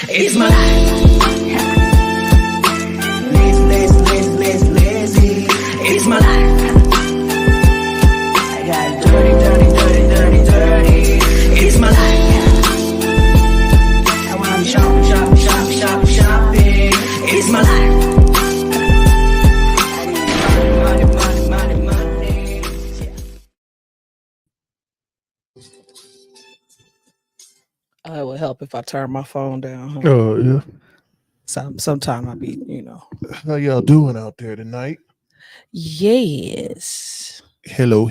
It's my life. Lazy. It's my life. I got dirty. It's my life. I want shopping. It's my life. Money. It would help if I turn my phone down. Huh? Oh, yeah. Sometime I be, How y'all doing out there tonight? Yes. Hello.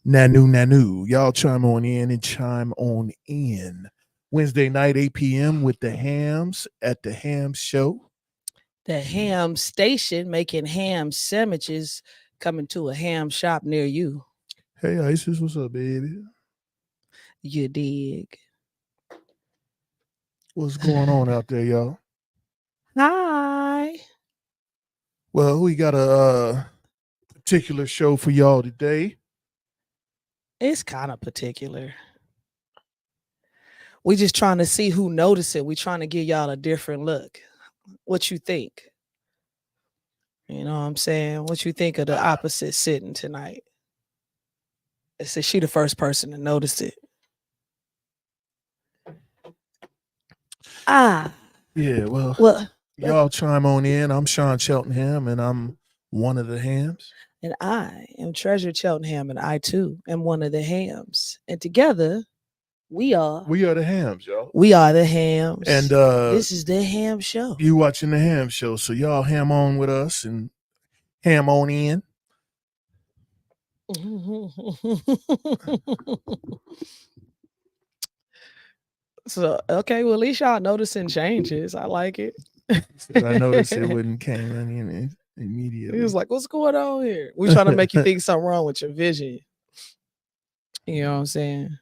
Nanu. Y'all chime on in. Wednesday night, 8 p.m. with the Hams at the Ham Show. The ham station making ham sandwiches coming to a ham shop near you. Hey, Isis, what's up, baby? You dig? What's going on out there, y'all? Hi. Well, we got a particular show for y'all today. It's kind of particular. We just trying to see who noticed it. We trying to give y'all a different look. What you think? You know what I'm saying? What you think of the opposite sitting tonight? It says she the first person to notice it. Yeah, well, y'all chime on in. I'm Sean Cheltenham, and I'm one of the Hams. And I am Treasure Cheltenham, and I too am one of the Hams. And together, we are the Hams, y'all. We are the Hams. And this is the Ham Show. You watching the Ham Show, so y'all ham on with us and ham on in. So, okay, well, at least y'all noticing changes. I like it. I noticed it wouldn't came in immediately. He was like, what's going on here? We trying to make you think something wrong with your vision. You know what I'm saying?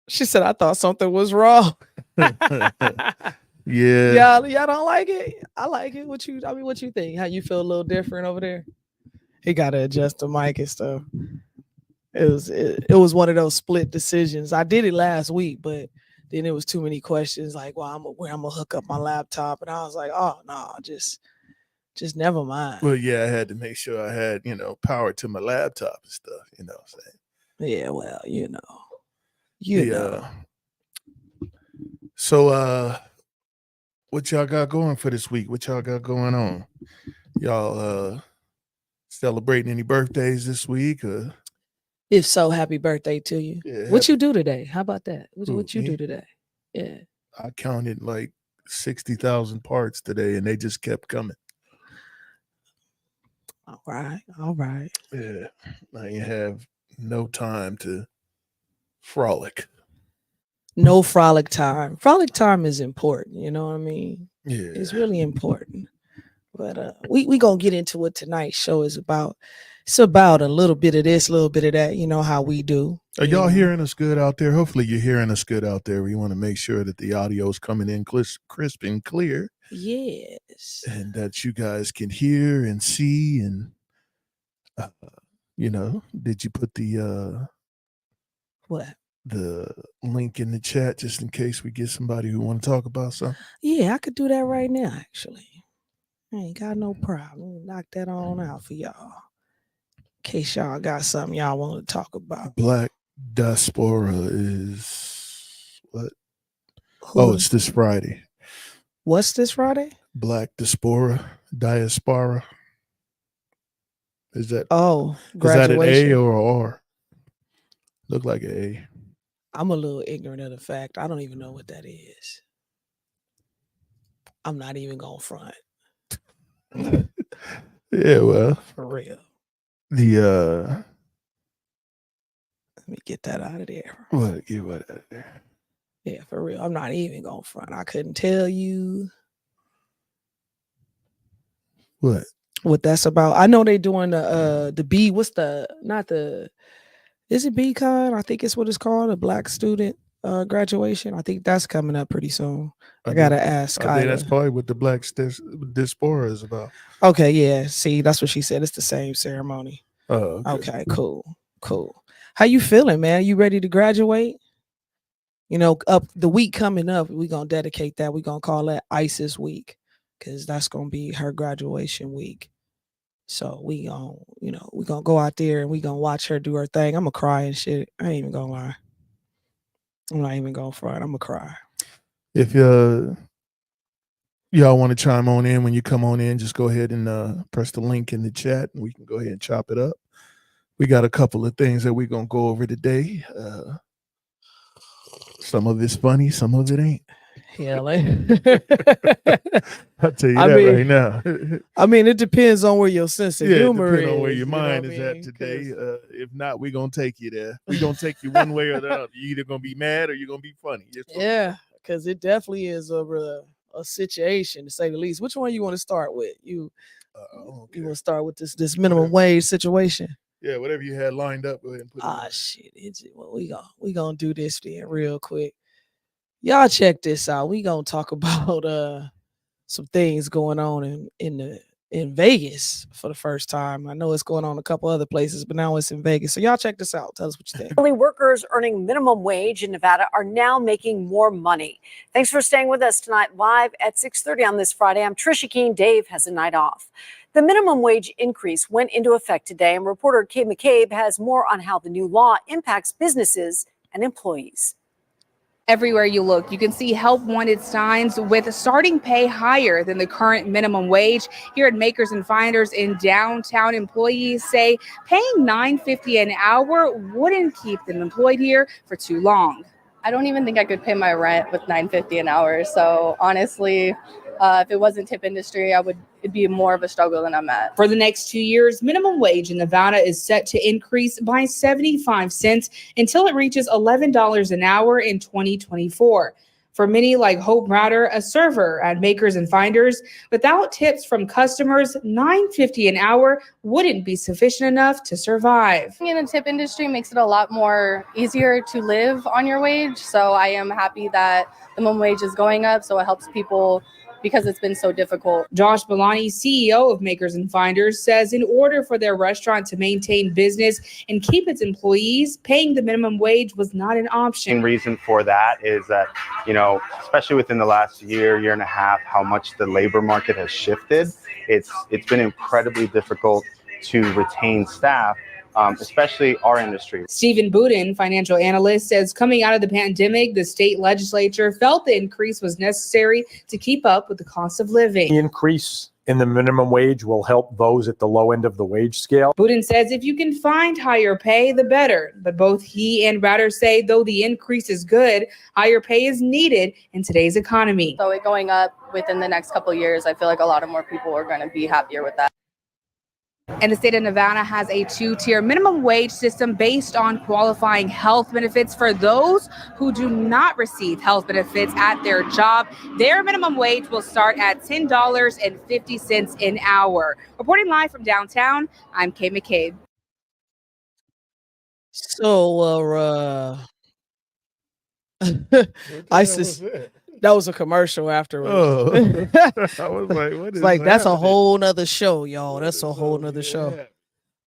She said, I thought something was wrong. Yeah. Y'all don't like it? I like it. What you think? How you feel a little different over there? He gotta adjust the mic and stuff. It was one of those split decisions. I did it last week, but then it was too many questions. Like, well, where I'm gonna hook up my laptop, and I was like, oh no, just never mind. Well, yeah, I had to make sure I had power to my laptop and stuff. You know what I'm saying? Yeah, well, you know. So, what y'all got going for this week? What y'all got going on? Y'all celebrating any birthdays this week? If so, happy birthday to you. Yeah, what you do today? How about that? What you do today? Yeah. I counted like 60,000 parts today, and they just kept coming. All right. Yeah, I have no time to frolic. No frolic time. Frolic time is important. You know what I mean? Yeah, it's really important. But we gonna get into what tonight's show is about. It's about a little bit of this, a little bit of that. You know how we do. Are y'all hearing us good out there? Hopefully you're hearing us good out there. We want to make sure that the audio is coming in crisp and clear. Yes. And that you guys can hear and see. And, did you put the what? The link in the chat just in case we get somebody who want to talk about something? Yeah, I could do that right now, actually. I ain't got no problem. Knock that on out for y'all. In case y'all got something y'all want to talk about. Black Diaspora is what? Oh, it's this Friday. What's this Friday? Black Diaspora. Is that? Oh, Is graduation. that an A or an R? Look like an A. I'm a little ignorant of the fact. I don't even know what that is. I'm not even going front. Yeah, well. For real. Let me get that out of there. What? Get what out of there? Yeah, for real. I'm not even going front. I couldn't tell you. What that's about. I know they doing the B. What's is it BCon? I think it's what it's called, a Black student graduation. I think that's coming up pretty soon. I gotta ask. I think that's probably what the Black Diaspora is about. Okay, yeah. See, that's what she said. It's the same ceremony. Oh, okay. Cool. How you feeling, man? You ready to graduate? You know, up the week coming up, we're gonna dedicate that. We're gonna call that Isis week, because that's gonna be her graduation week. So we gonna, we gonna go out there and we gonna watch her do her thing. I'm gonna cry and shit. I ain't even gonna lie. I'm not even gonna front. I'm gonna cry. If y'all want to chime on in when you come on in, just go ahead and press the link in the chat and we can go ahead and chop it up. We got a couple of things that we're gonna go over today. Some of it's funny, some of it ain't. Hell, I'll tell you right now. I mean, it depends on where your sense of humor is. Depends on where your mind is at today. If not, we're gonna take you there. We're gonna take you one way or the other. You're either gonna be mad or you're gonna be funny. Yeah, because it definitely is a situation, to say the least. Which one you want to start with? You want to start with this minimum wage situation? Yeah, whatever you had lined up, go ahead and put it. Shit. We gonna do this then real quick. Y'all check this out. We gonna talk about some things going on in Vegas for the first time. I know it's going on a couple other places, but now it's in Vegas. So y'all check this out. Tell us what you think. Only workers earning minimum wage in Nevada are now making more money. Thanks for staying with us tonight live at 6:30 on this Friday. I'm Trisha Keene. Dave has a night off. The minimum wage increase went into effect today, and reporter Kate McCabe has more on how the new law impacts businesses and employees. Everywhere you look, you can see help wanted signs with starting pay higher than the current minimum wage. Here at Makers and Finders in downtown, employees say paying $9.50 an hour wouldn't keep them employed here for too long. I don't even think I could pay my rent with $9.50 an hour. So honestly, if it wasn't tip industry, it'd be more of a struggle than I'm at. For the next 2 years, minimum wage in Nevada is set to increase by 75 cents until it reaches $11 an hour in 2024. For many, like Hope Browder, a server at Makers and Finders, without tips from customers, $9.50 an hour wouldn't be sufficient enough to survive. In the tip industry makes it a lot more easier to live on your wage. So I am happy that the minimum wage is going up. So it helps people because it's been so difficult. Josh Balani, CEO of Makers and Finders, says in order for their restaurant to maintain business and keep its employees, paying the minimum wage was not an option. The reason for that is that, especially within the last year and a half, how much the labor market has shifted. It's been incredibly difficult to retain staff, especially our industry. Stephen Budin, financial analyst, says coming out of the pandemic, the state legislature felt the increase was necessary to keep up with the cost of living. The increase in the minimum wage will help those at the low end of the wage scale. Budin says if you can find higher pay, the better. But both he and Browder say though the increase is good, higher pay is needed in today's economy. So it going up within the next couple of years, I feel like a lot of more people are going to be happier with that. And the state of Nevada has a 2-tier minimum wage system based on qualifying health benefits for those who do not receive health benefits at their job. Their minimum wage will start at $10.50 an hour. Reporting live from downtown, I'm Kay McCabe. So, ISIS. That was a commercial afterwards. Oh. I was like, what is like that's happening? a whole nother show, y'all. That's a whole nother show.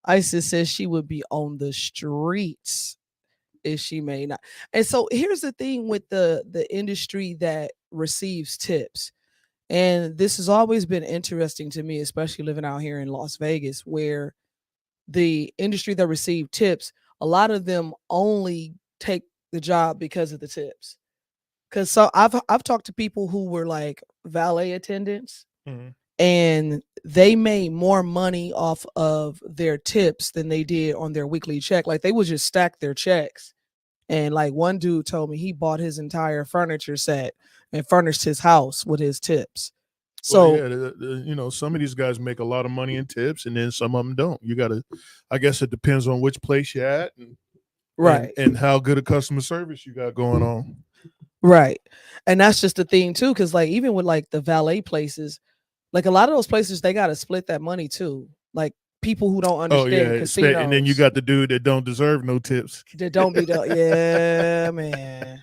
Isis says she would be on the streets if she may not. And so here's the thing with the industry that receives tips. And this has always been interesting to me, especially living out here in Las Vegas, where the industry that receive tips, a lot of them only take the job because of the tips. Because so I've talked to people who were like valet attendants, and they made more money off of their tips than they did on their weekly check. Like they would just stack their checks. And like one dude told me he bought his entire furniture set and furnished his house with his tips. So some of these guys make a lot of money in tips, and then some of them don't. You gotta, I guess it depends on which place you're at, and how good a customer service you got going on. Right. And that's just the thing too, because like even with like the valet places, like a lot of those places, they got to split that money too. Like people who don't understand casinos. And then you got the dude that don't deserve no tips. That don't be done. Yeah, man.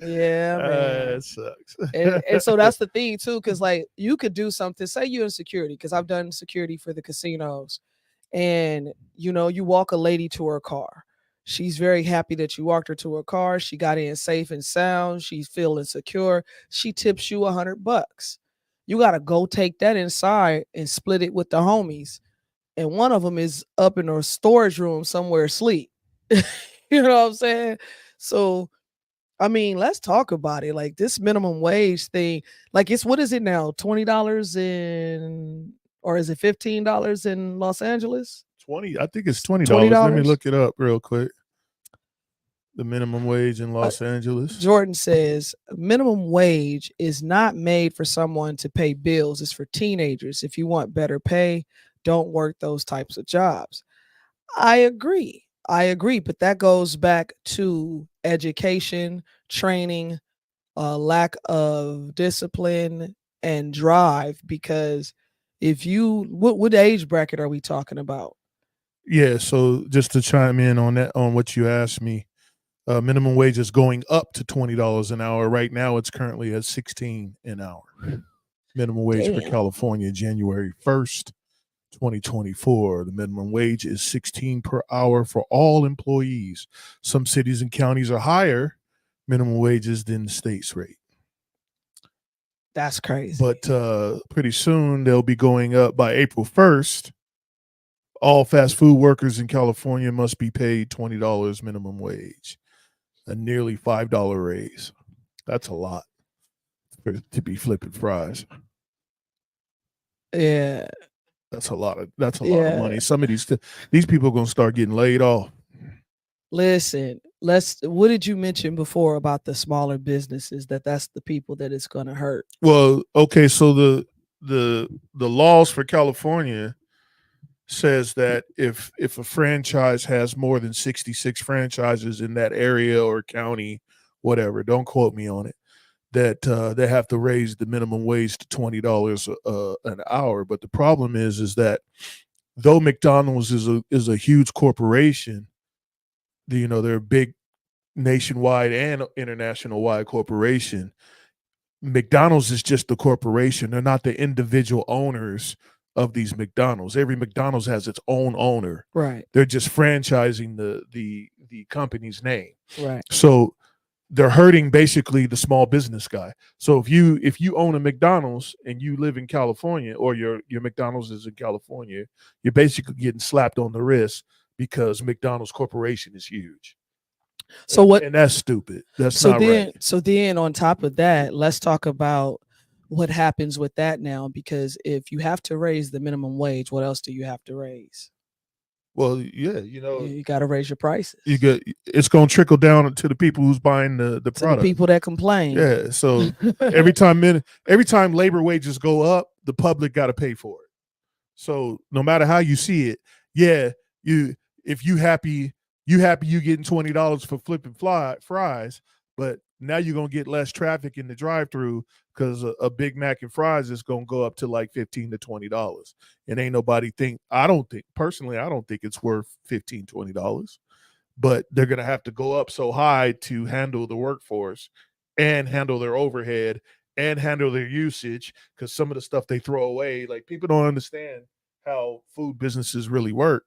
Yeah, man. It sucks. and so that's the thing too, because like you could do something, say you're in security, because I've done security for the casinos, and you walk a lady to her car. She's very happy that you walked her to her car. She got in safe and sound. She's feeling secure. She tips you $100. You got to go take that inside and split it with the homies. And one of them is up in a storage room somewhere asleep. You know what I'm saying? So, I mean, let's talk about it. Like this minimum wage thing, like what is it now? $20 or is it $15 in Los Angeles? 20. I think it's $20. Let me look it up real quick. The minimum wage in Los Angeles. Jordan says minimum wage is not made for someone to pay bills. It's for teenagers. If you want better pay, don't work those types of jobs. I agree. But that goes back to education, training, lack of discipline and drive. Because if you, what age bracket are we talking about? Yeah. So just to chime in on that, on what you asked me, minimum wage is going up to $20 an hour. Right now, it's currently at $16 an hour. Minimum wage for California, January 1st, 2024. The minimum wage is $16 per hour for all employees. Some cities and counties are higher minimum wages than the state's rate. That's crazy. But pretty soon they'll be going up by April 1st. All fast food workers in California must be paid $20 minimum wage, a nearly $5 raise. That's a lot to be flipping fries. Yeah. That's a lot of money. Some of these people are gonna start getting laid off. Listen, what did you mention before about the smaller businesses, that's the people that it's gonna hurt? Well, okay, so the laws for California says that if a franchise has more than 66 franchises in that area or county, whatever, don't quote me on it, that they have to raise the minimum wage to $20 an hour. But the problem is that though McDonald's is a huge corporation, they're a big nationwide and international wide corporation. McDonald's is just the corporation. They're not the individual owners of these McDonald's. Every McDonald's has its own owner. Right. They're just franchising the company's name. Right. So they're hurting basically the small business guy. So if you own a McDonald's and you live in California, or your McDonald's is in California, you're basically getting slapped on the wrist because McDonald's corporation is huge. So and that's stupid. That's not right. So then on top of that, let's talk about what happens with that now, because if you have to raise the minimum wage, what else do you have to raise? Well, yeah, you got to raise your prices. It's going to trickle down to the people who's buying the product. The people that complain. Yeah. So every time labor wages go up, the public got to pay for it. So no matter how you see it, yeah, if you happy you getting $20 for flipping fries, but now you're going to get less traffic in the drive-thru because a Big Mac and fries is going to go up to like $15 to $20. And ain't nobody I don't think it's worth $15, $20, but they're going to have to go up so high to handle the workforce and handle their overhead and handle their usage, because some of the stuff they throw away, like, people don't understand how food businesses really work.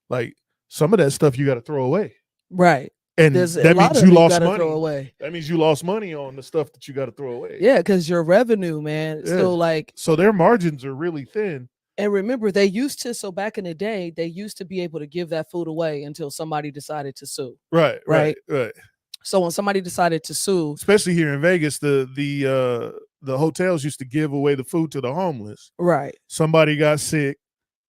Like, some of that stuff you got to throw away. Right. And that means you lost money. Throw away. That means you lost money on the stuff that you got to throw away. Yeah, because your revenue, man. Yeah. So their margins are really thin. And remember, so back in the day, they used to be able to give that food away until somebody decided to sue. Right. So when somebody decided to sue, especially here in Vegas, the hotels used to give away the food to the homeless. Right. Somebody got sick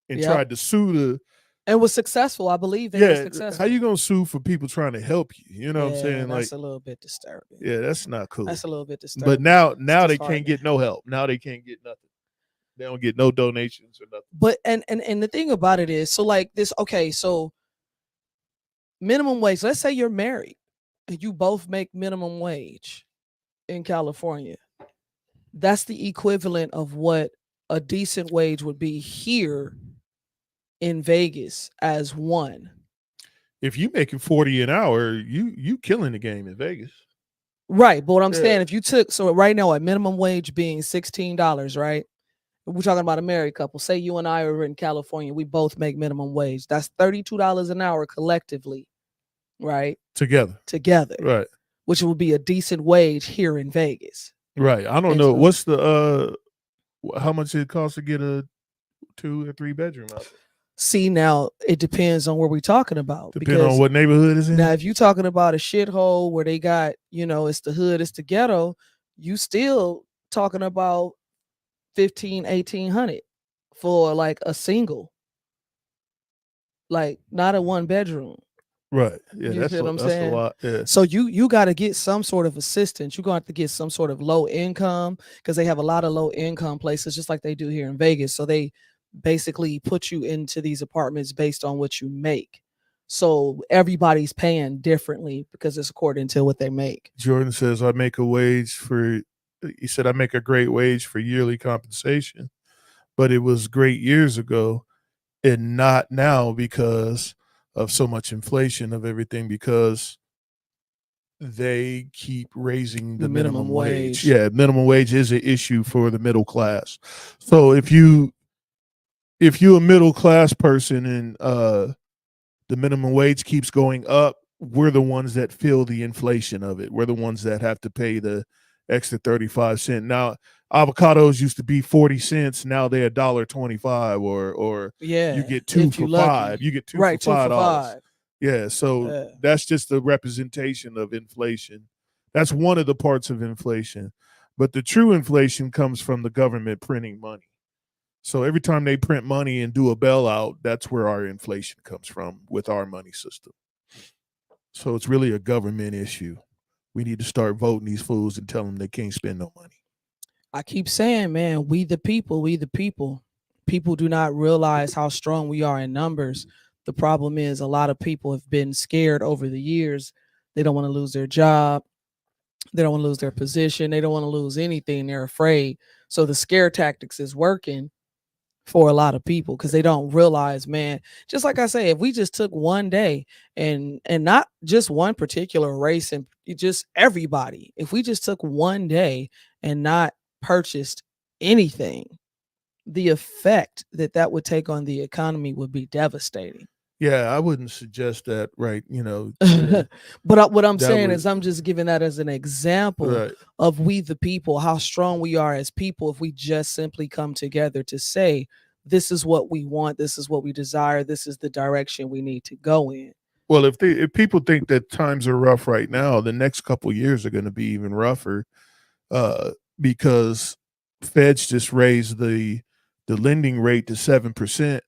and tried to sue and was successful. I believe they were successful. How you gonna sue for people trying to help you? You know what I'm saying? That's a little bit disturbing. Yeah, that's not cool. That's a little bit disturbing. But now they can't get no help. Now they can't get nothing. They don't get no donations or nothing. But and the thing about it is, so like this, okay, so minimum wage, let's say you're married and you both make minimum wage in California. That's the equivalent of what a decent wage would be here in Vegas as one. If you making $40 an hour, you killing the game in Vegas. Right. But what I'm saying, if you took, so right now, a minimum wage being $16, right? We're talking about a married couple. Say you and I are in California. We both make minimum wage. That's $32 an hour collectively. right? together. Right. Which would be a decent wage here in Vegas. Right. I don't And know so- what's the how much it costs to get a 2 or 3 bedroom out there. See, now it depends on what we're talking about. Depending on what neighborhood is in. Now, if you're talking about a shithole where they got, it's the hood, it's the ghetto, you still talking about 1,800 for like a single, like not a 1 bedroom. Right. Yeah, You feel what I'm that's saying? a lot. Yeah. So you got to get some sort of assistance. You're going to have to get some sort of low income, because they have a lot of low income places, just like they do here in Vegas. So they basically put you into these apartments based on what you make. So everybody's paying differently because it's according to what they make. Jordan says, I make a wage for, he said, I make a great wage for yearly compensation, but it was great years ago and not now because of so much inflation of everything, because they keep raising the minimum wage. Yeah, minimum wage is an issue for the middle class. So if you're a middle class person and the minimum wage keeps going up, we're the ones that feel the inflation of it. We're the ones that have to pay the extra 35 cents. Now, avocados used to be 40 cents. Now they're $1.25, or you get 2 for $5. You get 2 for $5. Yeah, so that's just a representation of inflation. That's one of the parts of inflation. But the true inflation comes from the government printing money. So every time they print money and do a bailout, that's where our inflation comes from with our money system. So it's really a government issue. We need to start voting these fools and tell them they can't spend no money. I keep saying, man, we the people. People do not realize how strong we are in numbers. The problem is a lot of people have been scared over the years. They don't want to lose their job. They don't want to lose their position. They don't want to lose anything. They're afraid. So the scare tactics is working for a lot of people because they don't realize, man, just like I say, if we just took one day and not just one particular race and just everybody, if we just took one day and not purchased anything, the effect that would take on the economy would be devastating. Yeah, I wouldn't suggest that, right? But what I'm saying is I'm just giving that as an example of we the people, how strong we are as people if we just simply come together to say, this is what we want, this is what we desire, this is the direction we need to go in. Well, if people think that times are rough right now, the next couple of years are going to be even rougher because Feds just raised the lending rate to 7%.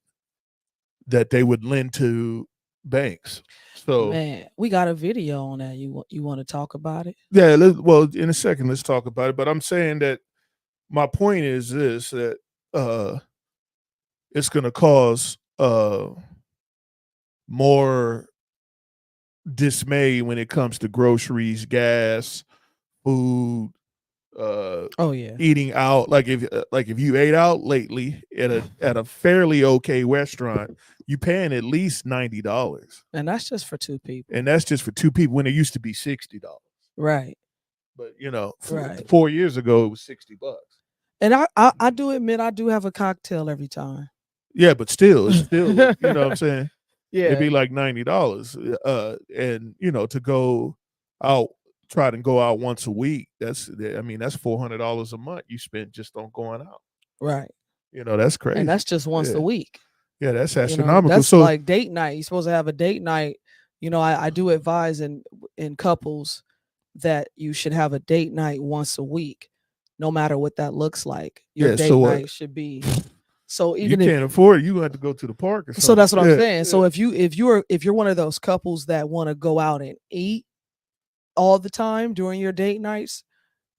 That they would lend to banks. So, man, we got a video on that. You want to talk about it? Yeah. Well, in a second, let's talk about it. But I'm saying that my point is this: that it's going to cause more dismay when it comes to groceries, gas, food. Eating out. Like if you ate out lately at a fairly okay restaurant, you paying at least $90, and that's just for 2 people. And that's just for 2 people when it used to be $60. Right. But 4 years ago it was $60. And I do admit I do have a cocktail every time. Yeah, but still, it's still you know what I'm saying. Yeah, it'd be like $90. And to go out. Try to go out once a week. That's $400 a month you spent just on going out. Right. That's crazy. And that's just once a week. Yeah, that's astronomical. That's like date night. You're supposed to have a date night. I do advise in couples that you should have a date night once a week, no matter what that looks like. Your date night should be. So even if you can't afford it, you have to go to the park or something. So that's what I'm saying. Yeah. So if you're one of those couples that want to go out and eat all the time during your date nights,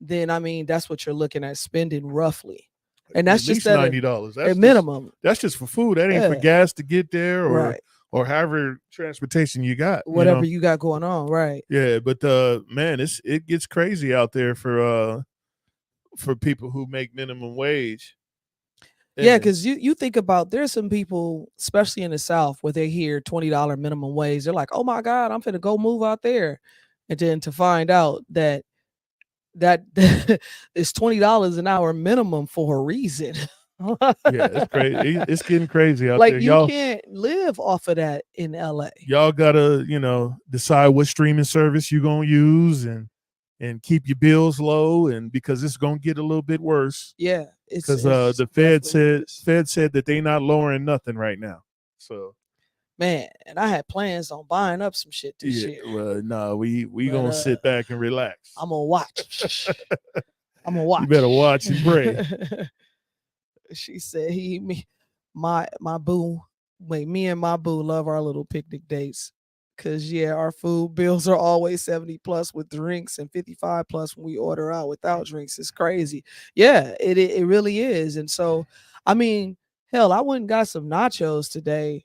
then that's what you're looking at spending roughly, and that's just $90 at minimum. That's just for food. That ain't for gas to get there or however transportation you got, whatever you got going on, right? Yeah, but man, it gets crazy out there for people who make minimum wage. Yeah, because you think about, there's some people, especially in the South, where they hear $20 minimum wage, they're like, oh my God, I'm finna go move out there. And then to find out that is $20 an hour minimum for a reason. Yeah, it's crazy. It's getting crazy out Like there. you can't live off of that in LA. Y'all gotta, decide what streaming service you're gonna use and keep your bills low, and because it's gonna get a little bit worse. Yeah, it's Because the definitely Fed said that they not lowering nothing right now. So man, and I had plans on buying up some shit this year. well, no, we But, gonna sit back and relax. I'm gonna watch. I'm gonna watch. You better watch and pray. She said my boo, wait, me and my boo love our little picnic dates. Cause our food bills are always 70 plus with drinks and 55 plus when we order out without drinks. It's crazy. Yeah, it really is. And so, I mean, hell, I went and got some nachos today.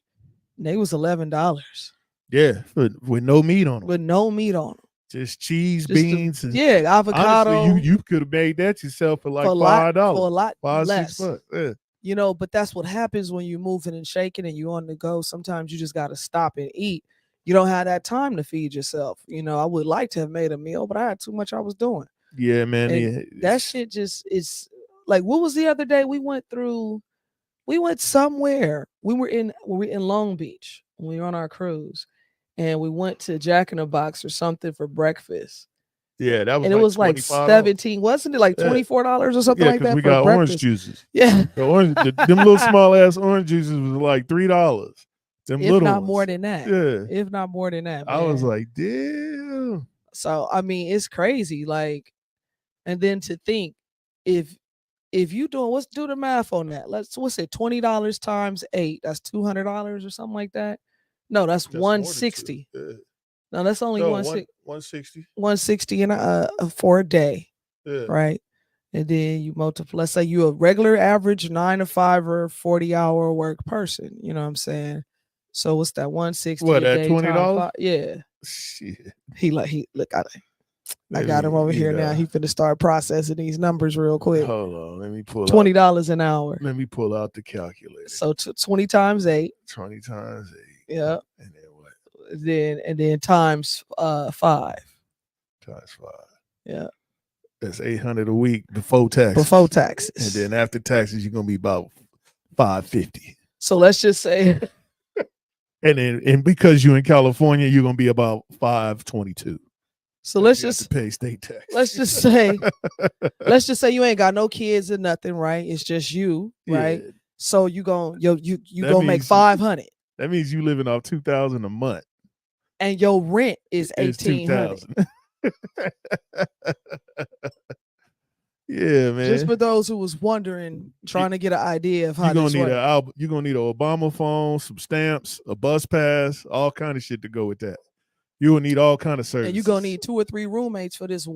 And they was $11. Yeah, with no meat on them. With no meat on them. Just cheese, beans, and avocado. Honestly, you could have made that yourself for like $5. For a lot $5, less. $6. Yeah. But that's what happens when you're moving and shaking and you're on the go. Sometimes you just got to stop and eat. You don't have that time to feed yourself. I would like to have made a meal, but I had too much I was doing. Yeah, man. That shit just is like, what was the other day we went somewhere. We were in Long Beach when we were on our cruise, and we went to Jack in the Box or something for breakfast. Yeah, that was and it was like 17, wasn't it? Like $24 or something like that. We for got breakfast. orange juices. Yeah. Them little small ass orange juices was like $3. Them if little not ones. more than that. Yeah. If not more than that. Man. I was like, damn. So I mean, it's crazy. Like, and then to think if you doing, let's do the math on that. What's it, $20 times 8? That's $200 or something like that. No, that's 160. Yeah. No, that's only 160. 160 for a day. Yeah. Right. And then you multiply, let's say you a regular average 9 to 5 or 40-hour work person. You know what I'm saying? So what's that? 160. What, at $20? Yeah. Shit. He look, I got him over here now. He finna start processing these numbers real quick. Hold on, let me pull $20 an hour. Let me pull out the calculator. So 20 times 8. 20 times 8. Yeah. And then what? Then times 5. Times 5. Yeah. That's $800 a week before taxes. Before taxes. And then after taxes, you're gonna be about $550. So let's just say. And because you're in California, you're gonna be about $522. So let's just pay state tax. Let's just say you ain't got no kids or nothing, right? It's just you, right? Yeah. So you gonna make $500. That means you living off $2,000 a month, and your rent is $1,800. Yeah, man. Just for those who was wondering, trying to get an idea of how you're gonna need works. You're gonna need an Obama phone, some stamps, a bus pass, all kind of shit to go with that. You will need all kind of services. And you're gonna need 2 or 3 roommates for this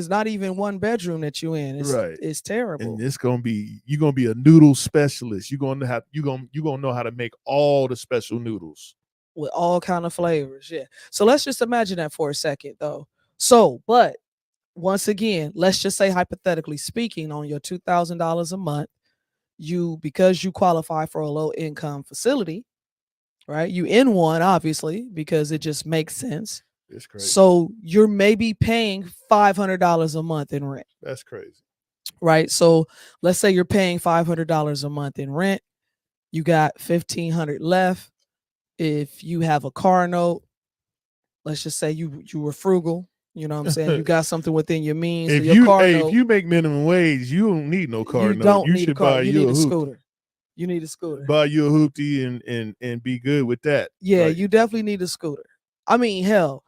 not even 1 bedroom that you in. It's terrible. And you're gonna be a noodle specialist. You're gonna know how to make all the special noodles with all kind of flavors. Yeah. So let's just imagine that for a second though. So, but once again, let's just say hypothetically speaking, on your $2,000 a month, because you qualify for a low income facility, right? You in one, obviously, because it just makes sense. It's crazy. So you're maybe paying $500 a month in rent. That's crazy. Right. So let's say you're paying $500 a month in rent. You got $1,500 left. If you have a car note, let's just say you were frugal. You know what I'm saying? You got something within your means. If you make minimum wage, you don't need no car note. You should buy you a scooter. You need a scooter. Buy you a hoopty and be good with that. Yeah, you definitely need a scooter. I mean, hell,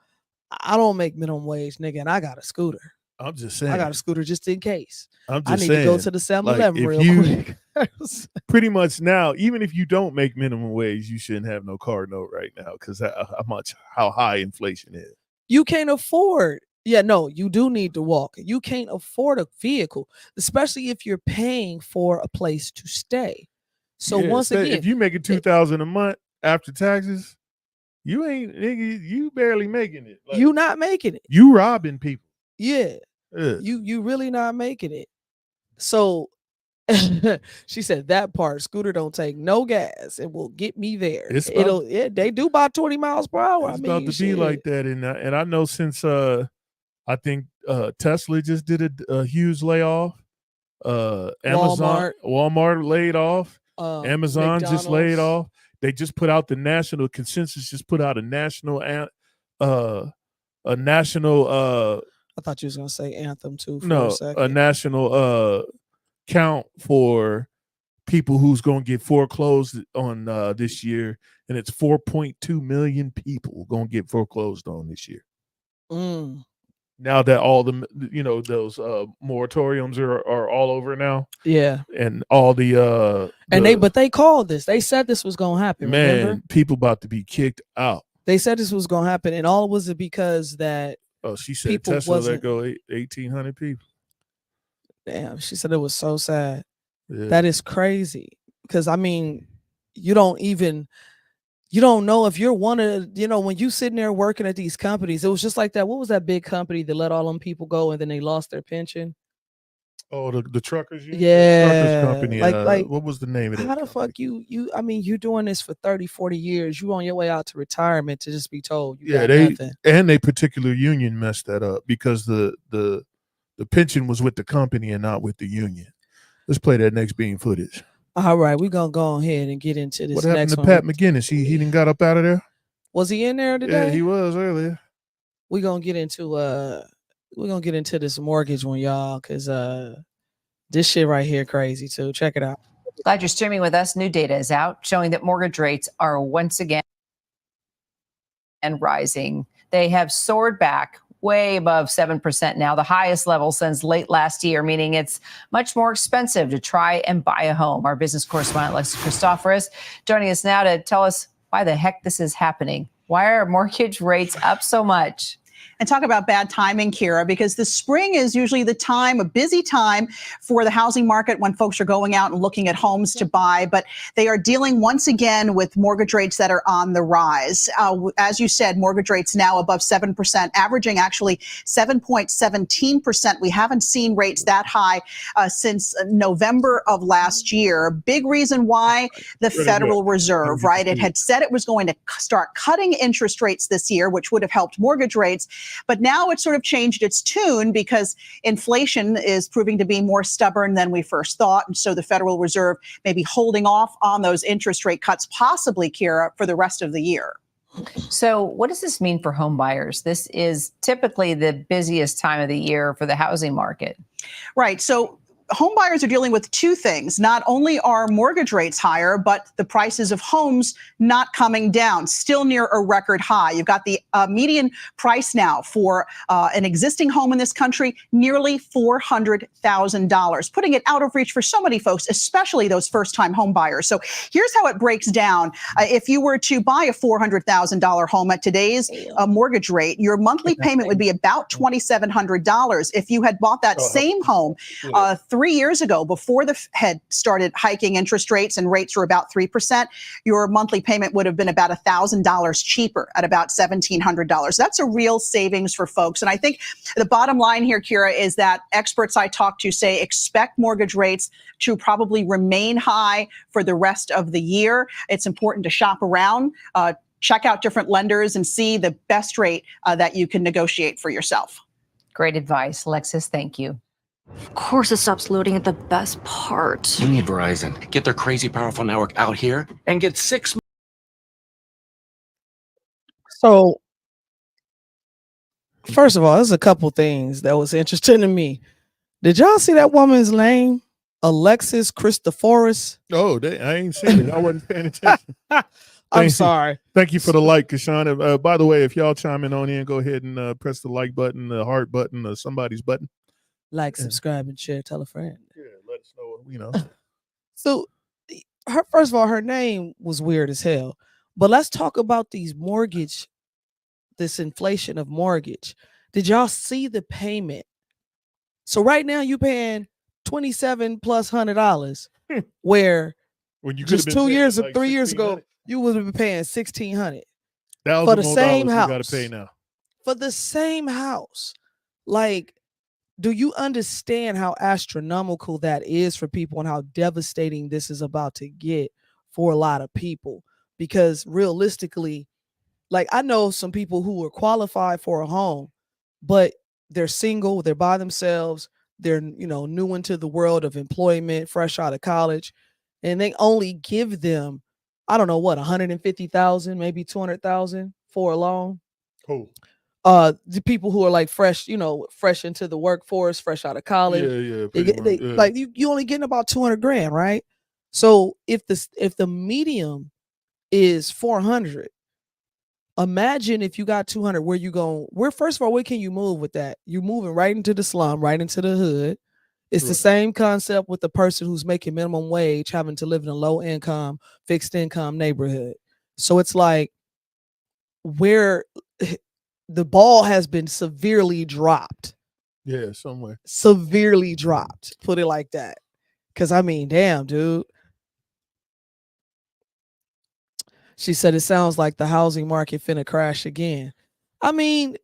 I don't make minimum wage, nigga, and I got a scooter. I'm just saying. I got a scooter just in case. I need to go to the 7-Eleven real quick. Pretty much now, even if you don't make minimum wage, you shouldn't have no car note right now because how high inflation is. You can't afford. Yeah, no, you do need to walk. You can't afford a vehicle, especially if you're paying for a place to stay. So once again, if you make it $2,000 a month after taxes, you ain't nigga. You barely making it. You not making it. You robbing people. Yeah. You really not making it. So she said that part. Scooter don't take no gas. It will get me there. They do about 20 miles per hour. It's about to be like that, and I know since I think Tesla just did a huge layoff. Amazon, Walmart laid off. Amazon just laid McDonald's. off. They just put out the national consensus. Just put out a national I thought you was gonna say anthem too for a no second. a national count for people who's going to get foreclosed on this year, and it's 4.2 million people going to get foreclosed on this year. Now that all the those moratoriums are all over now, Yeah, and all the but they called this. They said this was gonna happen. man, Remember? people about to be kicked out. They said this was gonna happen, and all was it because that She said people Tesla let go 1,800 people. Damn, she said it was so sad. Yeah. That is crazy. Because I mean, you don't know if you're one of when you sitting there working at these companies. It was just like that. What was that big company that let all them people go and then they lost their pension? Oh, the truckers union? Yeah, Truckers company. like what was the name of it? how the fuck you're doing this for 30-40 years, you on your way out to retirement to just be told you got nothing. And a particular union messed that up because the pension was with the company and not with the union. Let's play that next beam footage. All right, we're gonna go ahead and get into this. What happened next to one. Pat McGinnis? He didn't got up out of there? Was he in there today? Yeah, he was earlier. We're gonna get into this mortgage one, y'all, because this shit right here crazy too. Check it out. Glad you're streaming with us. New data is out showing that mortgage rates are once again rising. They have soared back way above 7% now, the highest level since late last year, meaning it's much more expensive to try and buy a home. Our business correspondent, Alexis Christoforous, joining us now to tell us why the heck this is happening. Why are mortgage rates up so much? And talk about bad timing, Kira, because the spring is usually the time, a busy time for the housing market when folks are going out and looking at homes to buy. But they are dealing once again with mortgage rates that are on the rise. As you said, mortgage rates now above 7%, averaging actually 7.17%. We haven't seen rates that high since November of last year. Big reason why the Federal Reserve, right? It had said it was going to start cutting interest rates this year, which would have helped mortgage rates. But now it's sort of changed its tune because inflation is proving to be more stubborn than we first thought. And so the Federal Reserve may be holding off on those interest rate cuts, possibly, Kira, for the rest of the year. So what does this mean for home buyers? This is typically the busiest time of the year for the housing market. Right. So home buyers are dealing with two things. Not only are mortgage rates higher, but the prices of homes not coming down, still near a record high. You've got the median price now for an existing home in this country, nearly $400,000, putting it out of reach for so many folks, especially those first-time home buyers. So here's how it breaks down. If you were to buy a $400,000 home at today's mortgage rate, your monthly payment would be about $2,700. If you had bought that same home 3 years ago, before the Fed started hiking interest rates and rates were about 3%, your monthly payment would have been about $1,000 cheaper at about $1,700. That's a real savings for folks. And I think the bottom line here, Kira, is that experts I talk to say expect mortgage rates to probably remain high for the rest of the year. It's important to shop around, check out different lenders and see the best rate that you can negotiate for yourself. Great advice, Alexis. Thank you. Of course it stops loading at the best part. You need Verizon. Get their crazy powerful network out here and get 6 So, first of all, there's a couple things that was interesting to me. Did y'all see that woman's name? Alexis Christoforous. Oh, I ain't seen it. I wasn't paying attention. I'm sorry. Thank you for the like, Kashana. By the way, if y'all chiming on in, go ahead and press the like button, the heart button, or somebody's button. Like, subscribe, and share. Tell a friend. Yeah, let us know. So, first of all, her name was weird as hell. But let's talk about this inflation of mortgage. Did y'all see the payment? So right now you paying $27 plus $100, where when you just 2 years or 3 years ago you would have been paying $1,600 for the same house. You got to pay now for the same house. Like, do you understand how astronomical that is for people and how devastating this is about to get for a lot of people? Because realistically, like, I know some people who are qualified for a home, but they're single, they're by themselves, they're new into the world of employment, fresh out of college, and they only give them, I don't know what, 150,000, maybe 200,000 for a loan. Who? The people who are like fresh, fresh into the workforce, fresh out of college. Yeah, They pretty get much. Yeah. like you only getting about 200 grand, right? So if the medium is 400, imagine if you got 200, where you going? First of all, where can you move with that? You moving right into the slum, right into the hood. It's the same concept with the person who's making minimum wage having to live in a low income, fixed income neighborhood. So it's like where the ball has been severely dropped. Yeah, somewhere. Severely dropped. Put it like that. Because I mean, damn, dude. She said it sounds like the housing market finna crash again. I mean,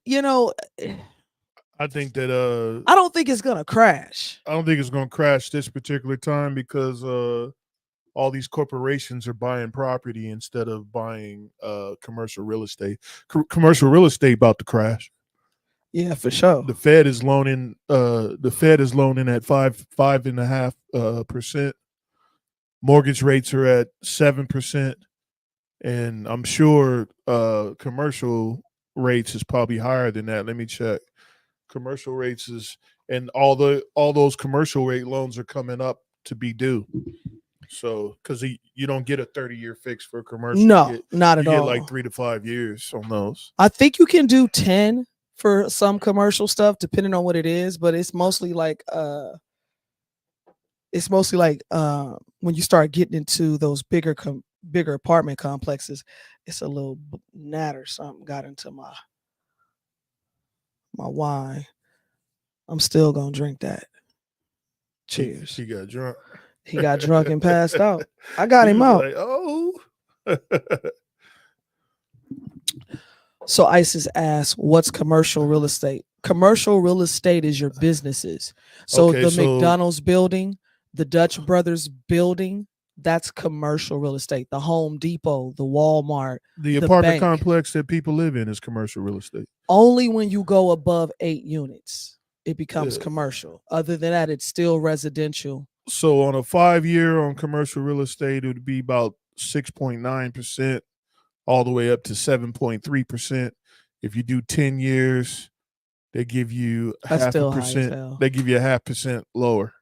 I think that I don't think it's gonna crash. I don't think it's gonna crash this particular time because all these corporations are buying property instead of buying commercial real estate. Commercial real estate about to crash. Yeah, for sure. The Fed is loaning. The Fed is loaning at 5.5%. Mortgage rates are at 7%, and I'm sure commercial rates is probably higher than that. Let me check. Commercial rates is, and all those commercial rate loans are coming up to be due. So, because you don't get a 30-year fix for a commercial. No, not at all. You get like 3 to 5 years on those. I think you can do 10 for some commercial stuff, depending on what it is, but it's mostly like when you start getting into those bigger apartment complexes, it's a little gnat or something got into my wine. I'm still gonna drink that. Cheers. He got drunk. He got drunk and passed out. I got him out. Like, oh. So ISIS asks, what's commercial real estate? Commercial real estate is your businesses. So Okay, the McDonald's building, the Dutch Brothers building, that's commercial real estate. The Home Depot, the Walmart, the the apartment bank. complex that people live in is commercial real estate. Only when you go above 8 units, it becomes commercial. Other than that, it's still residential. So on a 5-year on commercial real estate, it would be about 6.9%, all the way up to 7.3%. If you do 10 years, they give you That's half still a high as percent. hell. They give you a 0.5% lower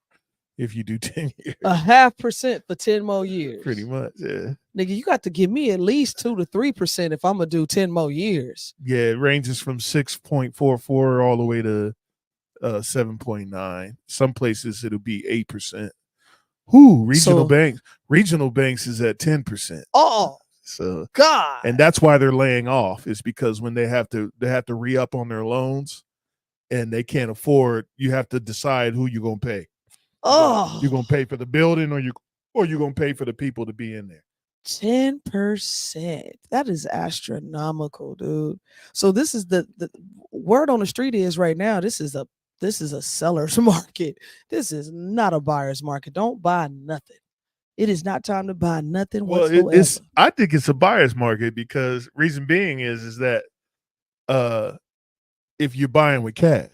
if you do 10 years. 0.5% for 10 more years. Pretty much, yeah. Nigga, you got to give me at least 2 to 3% if I'm gonna do 10 more years. Yeah, it ranges from 6.44 all the way to 7.9. Some places it'll be 8%. Regional banks is at 10%. Oh, so God. And that's why they're laying off, is because when they have to re-up on their loans and they can't afford, you have to decide who you're gonna pay. You're gonna pay for the building, or you're gonna pay for the people to be in there. 10%. That is astronomical, dude. So this is the word on the street is right now, this is a seller's market. This is not a buyer's market. Don't buy nothing. It is not time to buy nothing whatsoever. I think it's a buyer's market, because reason being is that if you're buying with cash.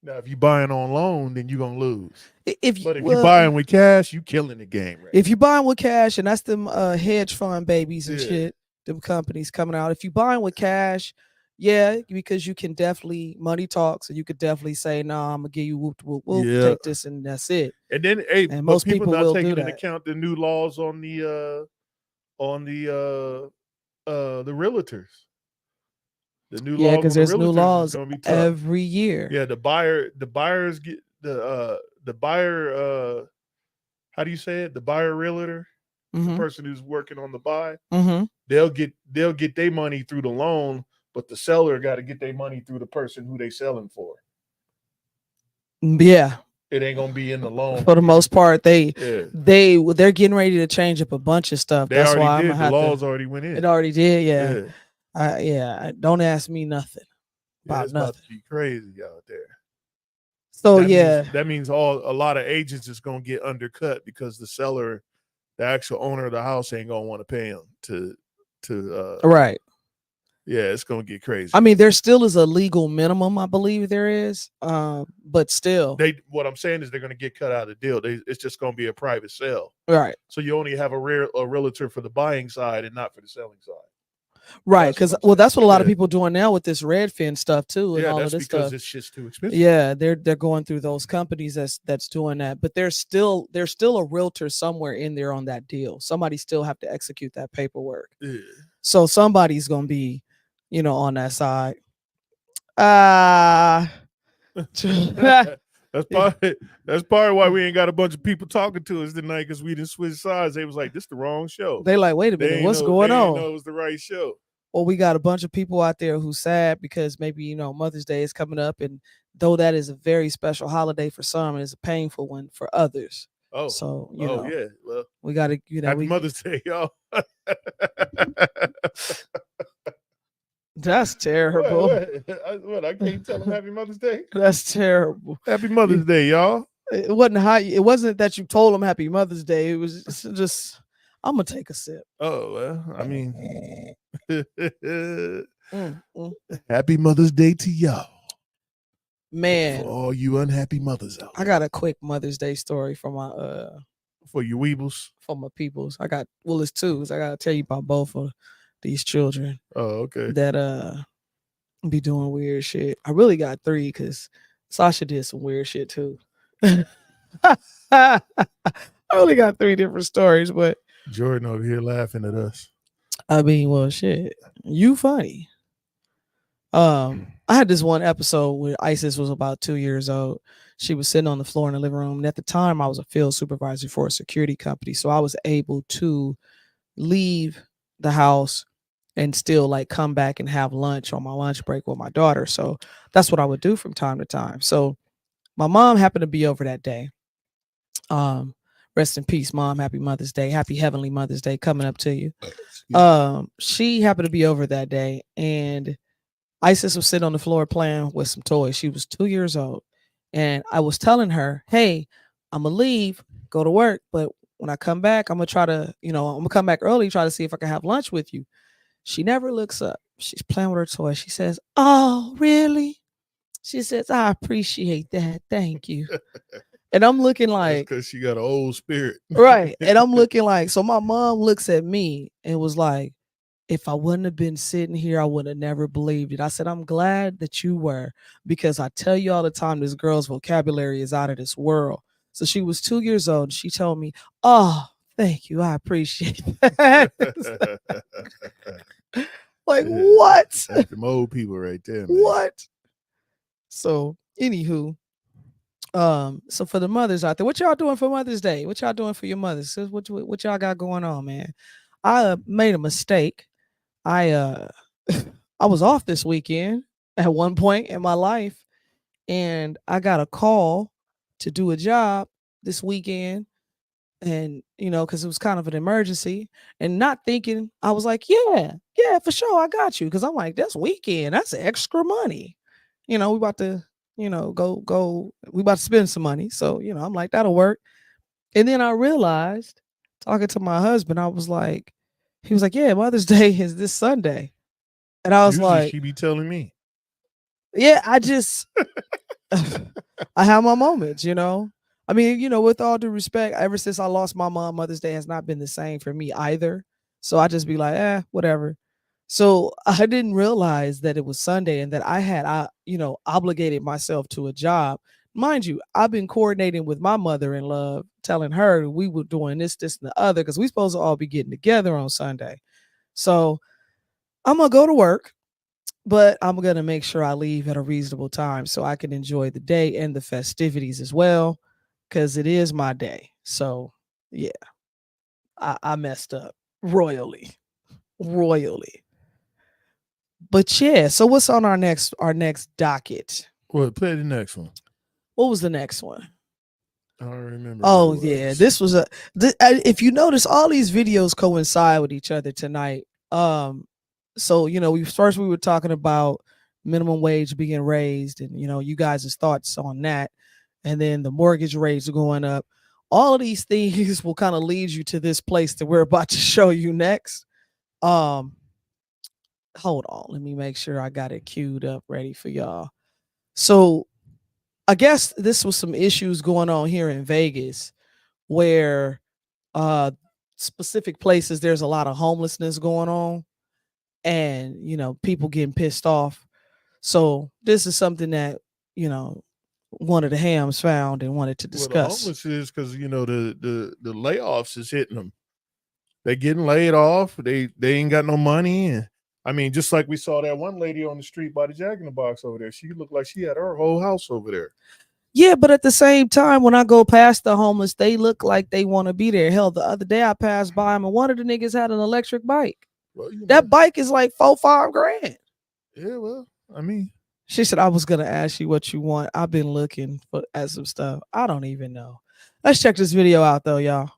Now, if you're buying on loan, then you're gonna lose. But if you're buying with cash, you killing the game, right? If you're buying with cash, and that's them hedge fund babies and shit, them companies coming out. If you're buying with cash, yeah, because you can definitely money talks, and you could definitely say, "No, I'm gonna give you whoop whoop whoop, take this, and that's it." And then, and most people not will taking do into that. account the new laws on the realtors. The new laws, because there's new laws every year. Yeah, the buyers get the buyer. How do you say it? The buyer realtor, the person who's working on the buy. They'll get their money through the loan, but the seller got to get their money through the person who they selling for. Yeah, it ain't gonna be in the loan for the most part. They're getting ready to change up a bunch of stuff. They That's already why did. I'm gonna The have laws to. already went in. It already did. Yeah. Don't ask me nothing about it's nothing. about to be crazy out there. So that means a lot of agents is gonna get undercut, because the seller, the actual owner of the house, ain't gonna want to pay them to right. Yeah, it's gonna get crazy. I mean, there still is a legal minimum, I believe there is, but still, What I'm saying is they're gonna get cut out of the deal. It's just gonna be a private sale, right? So you only have a realtor for the buying side and not for the selling side. Right, That's because what I'm that's what a lot of saying. people doing now with this Redfin stuff too, and Yeah, all that's of this because stuff. this shit's too expensive. Yeah, they're going through those companies that's doing that, but there's still a realtor somewhere in there on that deal. Somebody still have to execute that paperwork. Yeah. So somebody's gonna be, on that side. Uh That's part of why we ain't got a bunch of people talking to us tonight, because we didn't switch sides. They was like, "This the wrong show." they like, wait a They minute, ain't what's know- going they ain't on? know it was the right show. Well, we got a bunch of people out there who's sad because maybe Mother's Day is coming up, and though that is a very special holiday for some, it's a painful one for others. Oh, So yeah. Well, we got to happy Mother's Day, y'all. That's terrible. What? I can't tell them Happy Mother's Day. That's terrible. Happy Mother's Day, y'all. It wasn't how. It wasn't that you told them Happy Mother's Day. It was just. I'm gonna take a sip. Oh well, I mean, Happy Mother's Day to y'all, man. For all you unhappy mothers out there. I got a quick Mother's Day story for my for you weebles, for my peoples. It's two. So I gotta tell you about both of these children. Oh, okay. That be doing weird shit. I really got three because Sasha did some weird shit too. I only got three different stories, but Jordan over here laughing at us. I mean, well, shit, you funny. I had this one episode where Isis was about 2 years old. She was sitting on the floor in the living room, and at the time, I was a field supervisor for a security company, so I was able to leave the house and still like come back and have lunch on my lunch break with my daughter. So that's what I would do from time to time. So my mom happened to be over that day. Rest in peace, Mom. Happy Mother's Day. Happy Heavenly Mother's Day coming up to you. She happened to be over that day, and Isis was sitting on the floor playing with some toys. She was 2 years old, and I was telling her, "Hey, I'm gonna leave, go to work, but when I come back, I'm gonna try to, I'm gonna come back early, try to see if I can have lunch with you." She never looks up. She's playing with her toy. She says, "Oh, really?" She says, "I appreciate that. Thank you." And I'm looking like, because she got an old spirit. right. And I'm looking like, so my mom looks at me and was like, "If I wouldn't have been sitting here, I would have never believed it." I said, "I'm glad that you were, because I tell you all the time, this girl's vocabulary is out of this world." So she was 2 years old. And she told me, "Oh, thank you. I appreciate that." Like, what? That's them old people right there, man. What? So, anywho, so for the mothers out there, what y'all doing for Mother's Day? What y'all doing for your mothers? What y'all got going on, man? I made a mistake. I I was off this weekend at one point in my life, and I got a call to do a job this weekend, and because it was kind of an emergency, and not thinking, I was like, yeah, for sure, I got you, because I'm like, that's weekend, that's extra money. We about to go, we about to spend some money, so I'm like, that'll work. And then I realized, talking to my husband, he was like, yeah, Mother's Day is this Sunday. And I was Usually like, she be telling me. yeah, I just I have my moments, I mean, with all due respect, ever since I lost my mom, Mother's Day has not been the same for me either. So I just be like, whatever. So I didn't realize that it was Sunday and that I had, obligated myself to a job. Mind you, I've been coordinating with my mother-in-law, telling her we were doing this, and the other, because we supposed to all be getting together on Sunday. So I'm going to go to work, but I'm going to make sure I leave at a reasonable time so I can enjoy the day and the festivities as well, because it is my day. So, yeah, I messed up royally. But yeah, so what's on our next docket? Well, play the next one. What was the next one? I don't remember. Oh yeah, this was if you notice, all these videos coincide with each other tonight. So we were talking about minimum wage being raised, and you guys' thoughts on that, and then the mortgage rates are going up. All of these things will kind of lead you to this place that we're about to show you next. hold on, let me make sure I got it queued up ready for y'all. So I guess this was some issues going on here in Vegas where uh specific places there's a lot of homelessness going on, and people getting pissed off. So this is something that you know one of the hams found and wanted to Well, the discuss. homeless is because the layoffs is hitting them. They getting laid off. They ain't got no money. And I mean, just like we saw that one lady on the street by the Jack in the Box over there. She looked like she had her whole house over there. Yeah, but at the same time, when I go past the homeless, they look like they want to be there. Hell, the other day I passed by them and one of the niggas had an electric bike. Well, That bike is like 4-5 grand. Yeah, well, I mean, she said, I was gonna ask you what you want. I've been looking at some stuff. I don't even know. Let's check this video out though, y'all.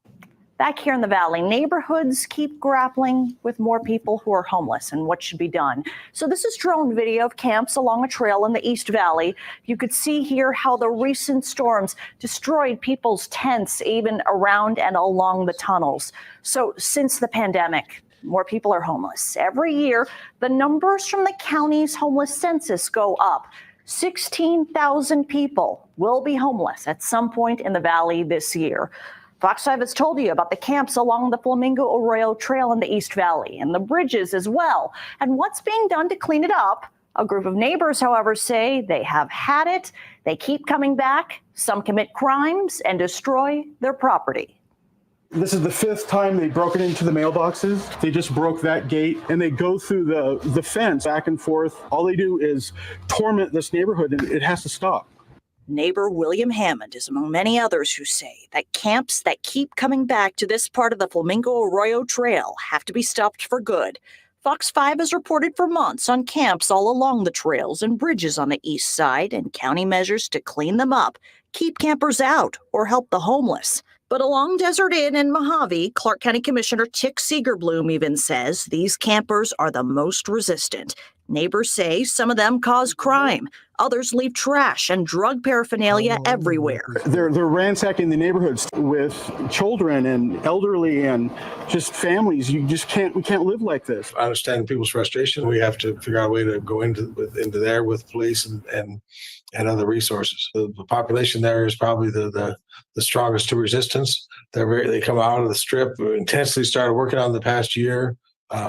Back here in the Valley, neighborhoods keep grappling with more people who are homeless and what should be done. So this is drone video of camps along a trail in the East Valley. You could see here how the recent storms destroyed people's tents, even around and along the tunnels. So since the pandemic, more people are homeless. Every year, the numbers from the county's homeless census go up. 16,000 people will be homeless at some point in the Valley this year. Fox 5 has told you about the camps along the Flamingo Arroyo Trail in the East Valley and the bridges as well, and what's being done to clean it up. A group of neighbors, however, say they have had it. They keep coming back. Some commit crimes and destroy their property. This is the 5th time they've broken into the mailboxes. They just broke that gate and they go through the fence back and forth. All they do is torment this neighborhood, and it has to stop. Neighbor William Hammond is among many others who say that camps that keep coming back to this part of the Flamingo Arroyo Trail have to be stopped for good. Fox 5 has reported for months on camps all along the trails and bridges on the east side and county measures to clean them up, keep campers out, or help the homeless. But along Desert Inn in Mojave, Clark County Commissioner Tick Seegerbloom even says these campers are the most resistant. Neighbors say some of them cause crime. Others leave trash and drug paraphernalia everywhere. They're ransacking the neighborhoods with children and elderly and just families. We can't live like this. I understand people's frustration. We have to figure out a way to go into there with police and other resources. The population there is probably the strongest to resistance. They come out of the strip, intensely started working on the past year.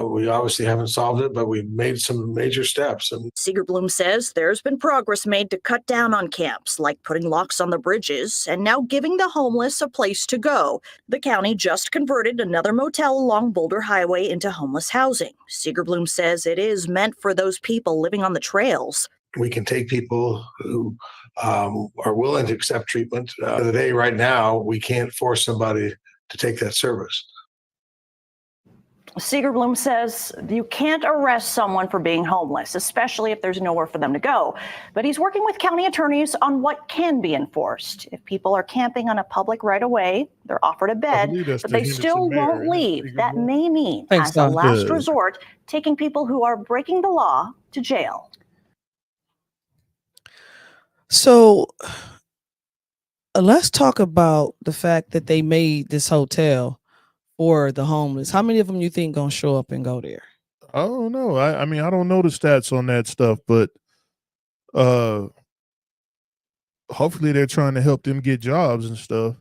We obviously haven't solved it, but we've made some major steps. And Seegerbloom says there's been progress made to cut down on camps, like putting locks on the bridges and now giving the homeless a place to go. The county just converted another motel along Boulder Highway into homeless housing. Seegerbloom says it is meant for those people living on the trails. we can take people who are willing to accept treatment. The day right now, we can't force somebody to take that service. Seegerbloom says you can't arrest someone for being homeless, especially if there's nowhere for them to go. But he's working with county attorneys on what can be enforced. If people are camping on a public right-of-way, they're offered a bed, but they still won't leave. That may mean, as a last resort, taking people who are breaking the law to jail. So let's talk about the fact that they made this hotel for the homeless. How many of them you think gonna show up and go there? I don't know. I mean, I don't know the stats on that stuff, but hopefully they're trying to help them get jobs and stuff,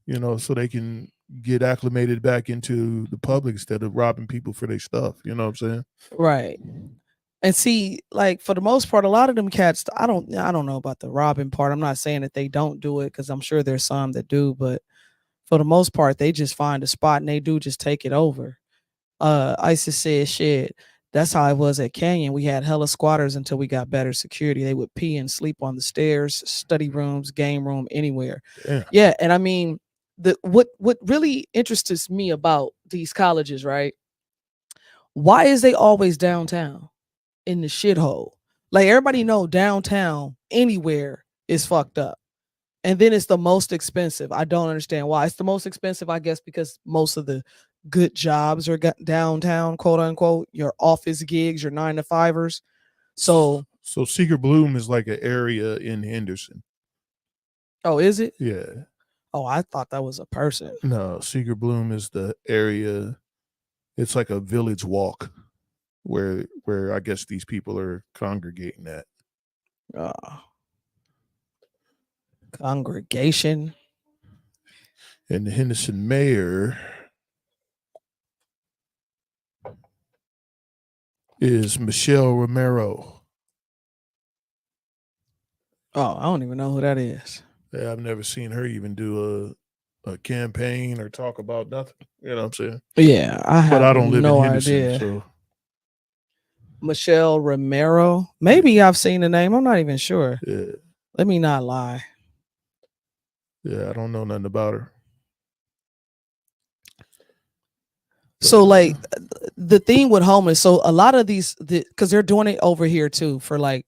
you know, so they can get acclimated back into the public instead of robbing people for their stuff. You know what I'm saying? Right. And see, like for the most part, a lot of them cats, I don't know about the robbing part. I'm not saying that they don't do it, because I'm sure there's some that do, but for the most part, they just find a spot and they do just take it over. Isis said, shit, that's how it was at Canyon. We had hella squatters until we got better security. They would pee and sleep on the stairs, study rooms, game room, anywhere. Yeah. And I mean, what really interests me about these colleges, right? Why is they always downtown in the shithole? Like, everybody know downtown anywhere is fucked up. And then it's the most expensive. I don't understand why. It's the most expensive, I guess, because most of the good jobs are downtown, quote unquote, your office gigs, your 9-to-5ers. So Seegerbloom is like an area in Henderson. Oh, is it? Yeah. Oh, I thought that was a person. No, Seegerbloom is the area. It's like a village walk. where I guess these people are congregating at. Congregation. And the Henderson mayor is Michelle Romero. Oh, I don't even know who that is. Yeah, I've never seen her even do a campaign or talk about nothing. You know what I'm saying? Yeah, But I don't live no in Henderson, idea. so Michelle Romero. Maybe I've seen the name. I'm not even sure. yeah, Let me not lie. I don't know nothing about her. So like the thing with homeless, so a lot of these, because they're doing it over here too for like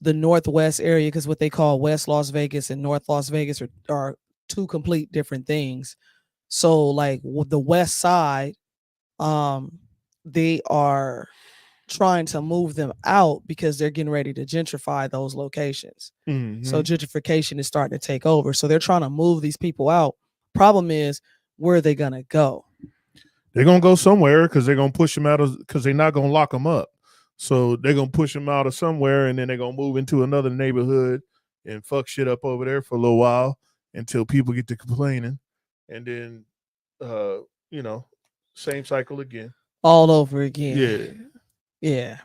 the Northwest area, because what they call West Las Vegas and North Las Vegas are two complete different things. So like the West Side, they are trying to move them out because they're getting ready to gentrify those locations. So gentrification is starting to take over. So they're trying to move these people out. Problem is, where are they gonna go? They're gonna go somewhere because they're gonna push them out of, because they're not gonna lock them up. So they're gonna push them out of somewhere, and then they're gonna move into another neighborhood and fuck shit up over there for a little while until people get to complaining, and then same cycle again. All over again. Yeah.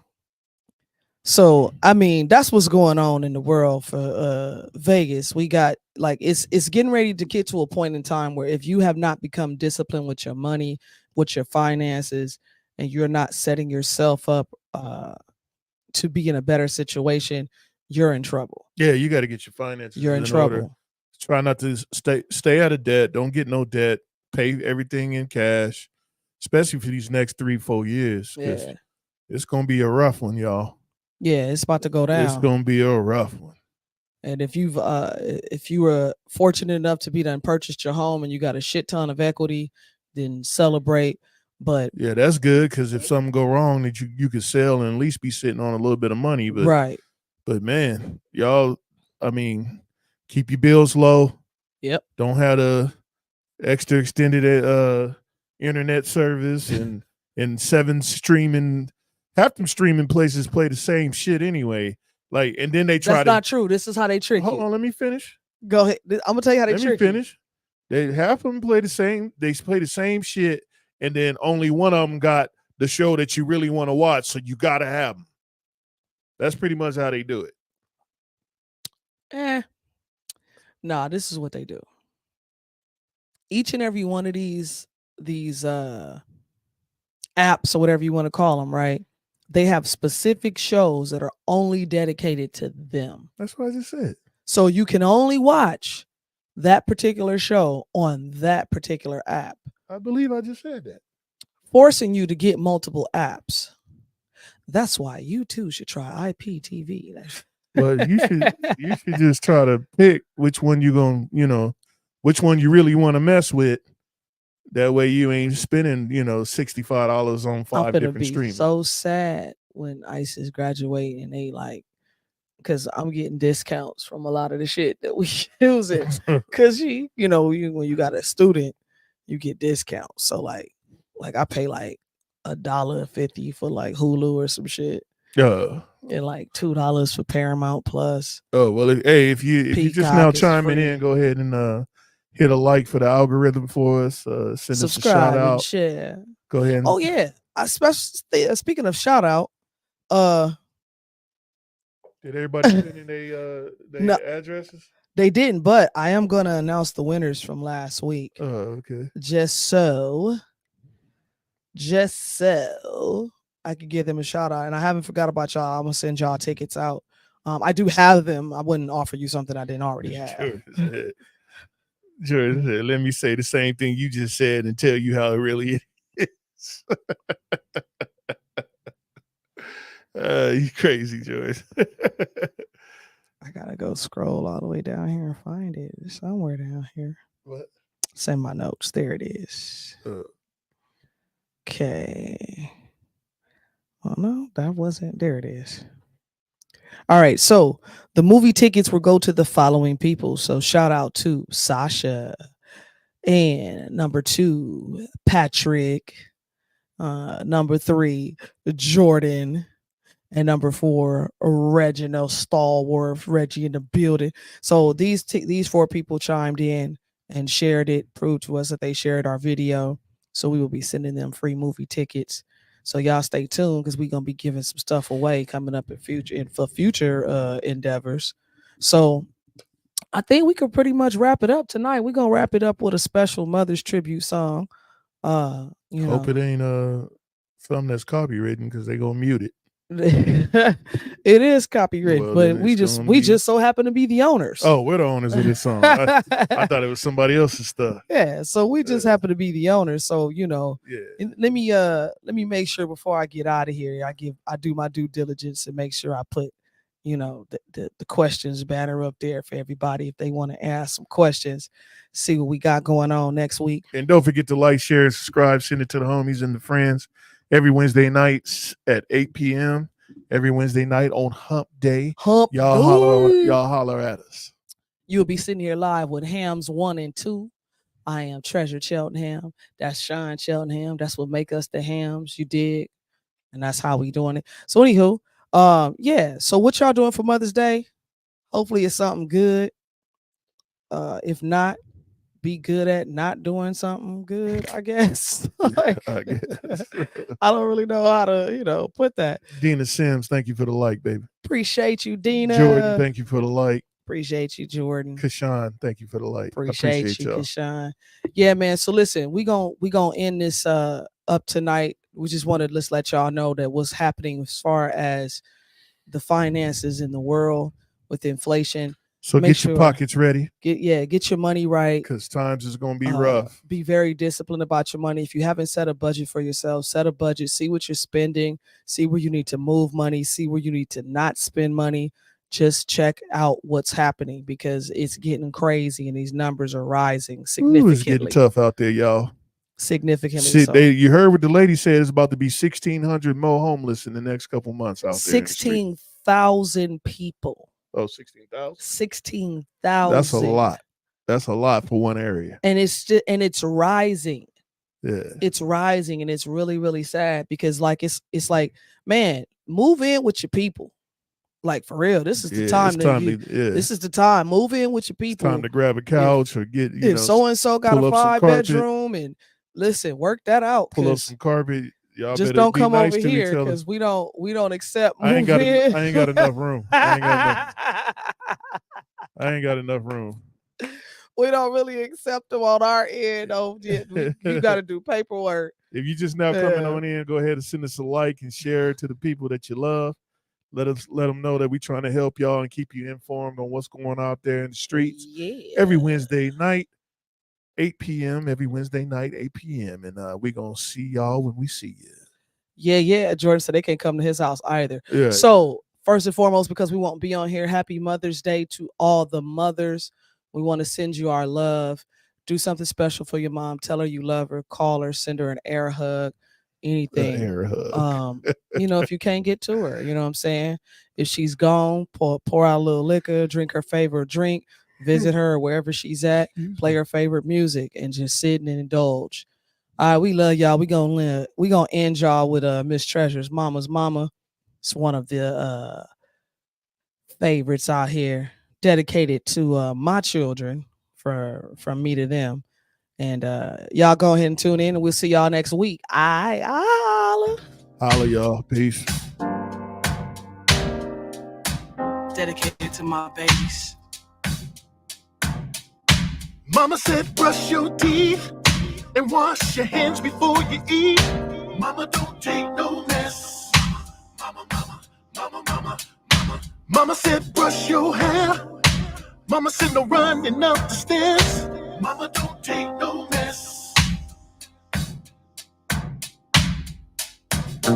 So I mean, that's what's going on in the world for Vegas. We got like it's getting ready to get to a point in time where if you have not become disciplined with your money, with your finances, and you're not setting yourself up to be in a better situation, you're in trouble. Yeah, you got to get your finances. You're in trouble. Order. Try not to stay out of debt. Don't get no debt. Pay everything in cash, especially for these next 3-4 years. Yeah. It's gonna be a rough one, y'all. Yeah, it's about to go down. It's gonna be a rough one. And if you were fortunate enough to be done purchased your home and you got a shit ton of equity, then celebrate. But yeah, that's good, because if something go wrong, that you could sell and at least be sitting on a little bit of money. But right. But man, y'all, I mean, keep your bills low. Yep. Don't have the extra extended internet service and 7 streaming. Half them streaming places play the same shit anyway. Like, and then they try That's not true. This is how they trick you. Hold on, let me finish. Go ahead. I'm gonna tell you how they trick you. Let me finish. They half of them play the same. They play the same shit, and then only one of them got the show that you really want to watch. So you gotta have them. That's pretty much how they do it. Nah, this is what they do. Each and every one of these apps or whatever you want to call them, right? They have specific shows that are only dedicated to them. That's what I just said. So you can only watch that particular show on that particular app. I believe I just said that. Forcing you to get multiple apps. That's why you too should try IPTV. But you should just try to pick which one you gonna, which one you really want to mess with. That way you ain't spending, $65 on 5 different streams. So sad when ISIS graduate and they like, because I'm getting discounts from a lot of the shit that we use it. Because when you got a student, you get discounts. So like I pay like $1.50 for like Hulu or some shit. And like $2 for Paramount Plus. Oh well, if you just now chiming in, go ahead and hit a like for the algorithm for us. Send Subscribe us a shout out. and share. Go ahead. Oh yeah, speaking of shout out, did everybody send in their addresses? They didn't, but I am gonna announce the winners from last week. Oh, okay. Just so I could give them a shout out, and I haven't forgot about y'all. I'm gonna send y'all tickets out. I do have them. I wouldn't offer you something I didn't already have. Sure. Let me say the same thing you just said and tell you how it really is. You crazy, George. I gotta go scroll all the way down here and find it. It's somewhere down here. What? Send my notes. There it is. Okay. Oh no, that wasn't. There it is. All right, so the movie tickets will go to the following people. So shout out to Sasha, and number 2, Patrick, Number 3, Jordan. And number 4, Reginald Stallworth, Reggie in the building. So these 4 people chimed in and shared it, proved to us that they shared our video. So we will be sending them free movie tickets. So y'all stay tuned because we're gonna be giving some stuff away coming up in future endeavors. So I think we could pretty much wrap it up tonight. We're gonna wrap it up with a special Mother's tribute song. Hope it ain't something that's copywritten because they gonna mute it. It is copyrighted, Well, but we just so happen to be the owners. Oh, we're the owners of this song. I thought it was somebody else's stuff. Yeah, so we just happen to be the owners. So let me make sure before I get out of here, I do my due diligence and make sure I put the questions banner up there for everybody if they want to ask some questions, see what we got going on next week. And don't forget to like, share, and subscribe. Send it to the homies and the friends. Every Wednesday nights at 8 p.m. Every Wednesday night on Hump Day. Y'all holler at us. You'll be sitting here live with Hams 1 and 2. I am Treasure Cheltenham. That's Sean Cheltenham. That's what make us the Hams. You dig? And that's how we doing it. So anywho, so what y'all doing for Mother's Day? Hopefully it's something good. If not, be good at not doing something good, I guess. I guess. I don't really know how to, put that. Dina Sims, thank you for the like, baby. Appreciate you, Dina. Jordan, thank you for the like. Appreciate you, Jordan. Kashawn, thank you for the like. Appreciate you, Kashawn. Yeah, man. So listen, we gonna end this up tonight. We just wanted to let y'all know that what's happening as far as the finances in the world with inflation. So get your pockets ready. Get your money right. Because times is going to be rough. Be very disciplined about your money. If you haven't set a budget for yourself, set a budget. See what you're spending. See where you need to move money. See where you need to not spend money. Just check out what's happening because it's getting crazy and these numbers are rising significantly. It's getting tough out there, y'all. Significantly. You heard what the lady said. It's about to be 1,600 more homeless in the next couple months out there. 16,000 people. Oh, 16,000? 16,000. That's a lot. That's a lot for one area. And it's rising. Yeah. It's rising and it's really, really sad because it's like, man, move in with your people. Like for real. This is the time this is the time. Move in with your people. It's time to grab a couch or get so and so got a 5-bedroom and listen, work that out. Pull up some carpet. Y'all just don't come over here because we don't accept. I ain't got enough room. I ain't got enough room. We don't really accept them on our end. You got to do paperwork. If you just now coming on in, go ahead and send us a like and share it to the people that you love. Let them know that we're trying to help y'all and keep you informed on what's going out there in the streets. Yeah. Every Wednesday night. 8 p.m. every Wednesday night, 8 p.m. And we're going to see y'all when we see you. Yeah. Jordan said they can't come to his house either. Yeah. So first and foremost, because we won't be on here, happy Mother's Day to all the mothers. We want to send you our love. Do something special for your mom. Tell her you love her. Call her. Send her an air hug. Anything. An air hug. If you can't get to her, you know what I'm saying? If she's gone, pour out a little liquor, drink her favorite drink. Visit her wherever she's at, play her favorite music, and just sit and indulge. All right, we love y'all. We gonna end y'all with Miss Treasure's Mama's Mama. It's one of the favorites out here, dedicated to my children, from me to them. And y'all go ahead and tune in, and we'll see y'all next week. Holla, y'all. Peace. Dedicated to my babies. Mama said brush your teeth and wash your hands before you eat. Mama don't take no mess. Mama said brush your hair. Mama said no running up the stairs. Mama don't take no mess.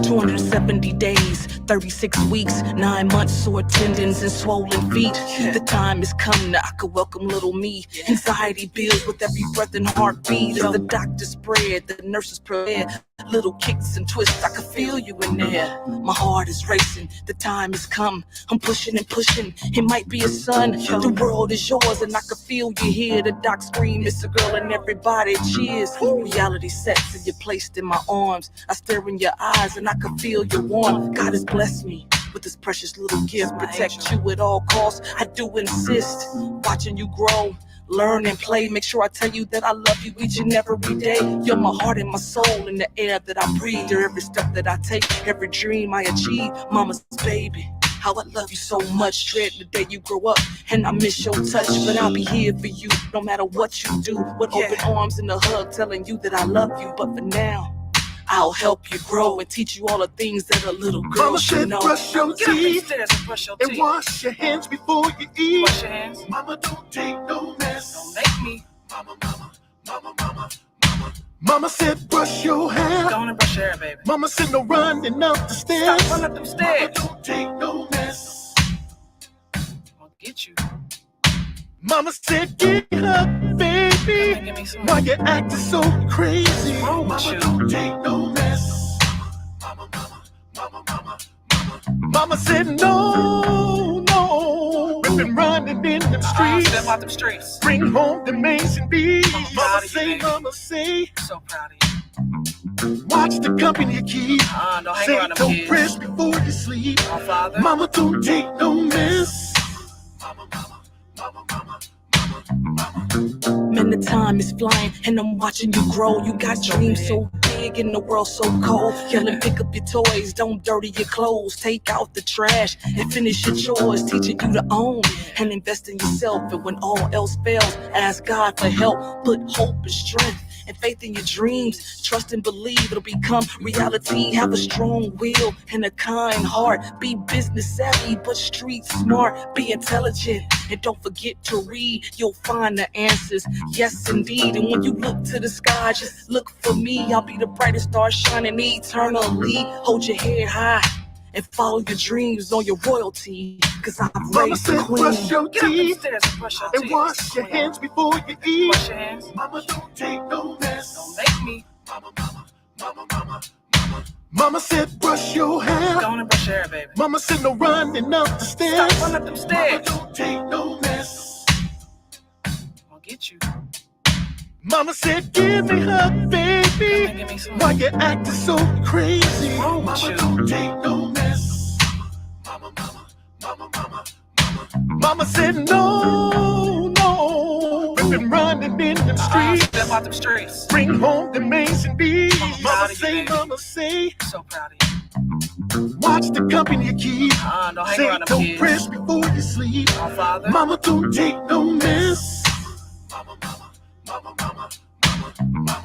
270 days, 36 weeks, 9 months, sore tendons and swollen feet. The time is coming that I could welcome little me. Anxiety builds with every breath and heartbeat. As the doctors spread, the nurses prepare. Little kicks and twists, I can feel you in there. My heart is racing, the time has come. I'm pushing and pushing, it might be a son. The world is yours and I can feel you here. The doc scream, it's a girl and everybody cheers. Reality sets and you're placed in my arms. I stare in your eyes and I can feel your warmth. God has blessed me with this precious little gift. Protect you at all costs, I do insist. Watching you grow, learn and play. Make sure I tell you that I love you each and every day. You're my heart and my soul in the air that I breathe. You're every step that I take, every dream I achieve. Mama's baby, how I love you so much. Dread the day you grow up and I miss your touch. But I'll be here for you no matter what you do. With open arms and a hug telling you that I love you. But for now, I'll help you grow and teach you all the things that a little girl Mama should said know. brush your teeth and teeth. wash your hands before you eat. Wash your hands. Mama, don't take no mess. Don't make me. Mama said brush your hair. Go on and brush your hair, baby. Mama said no running up the stairs. Stop running up them stairs. Mama, don't take no mess. I'll get you. Mama said get up, baby. Why you acting so crazy? Wrong with you? Don't take no mess. Mama said no, no. We've been running in them streets. Step out them streets. Bring home the Mason bees. Mama say, Mama say. So proud of you. Watch the company you keep. Don't hang Say around them don't kids. press before you sleep. My father. Mama, don't take no mess. Man, the time is flying and I'm watching you grow. You got dreams so big and the world so cold. Yelling, pick up your toys, don't dirty your clothes. Take out the trash and finish your chores. Teaching you to own and invest in yourself. And when all else fails, ask God for help. Put hope and strength and faith in your dreams. Trust and believe it'll become reality. Have a strong will and a kind heart. Be business savvy but street smart. Be intelligent and don't forget to read. You'll find the answers, yes indeed. And when you look to the sky, just look for me. I'll be the brightest star shining eternally. Hold your head high and follow your dreams on your royalty. Cause I've Mama raised the said queen. brush your teeth Brush your and teeth. wash your hands before you eat. Wash your hands. Mama, don't take no mess. Don't make me. Mama said brush your hair. Go on and brush your hair, baby. Mama said no running up the stairs. Stop running up them stairs. Mama, don't take no mess. I'll get you. Mama said give me her, baby. Give me some. Why you acting so crazy? Wrong with Mama, you? don't take no mess. Mama said no, no. We've been running in them streets. Step out them streets. Bring home the Mason bees. Proud of you, Mama say. So proud of you. Watch the company you keep. Don't hang Say around them don't kids. press before you sleep. My father. Mama, don't take no mess. Mama.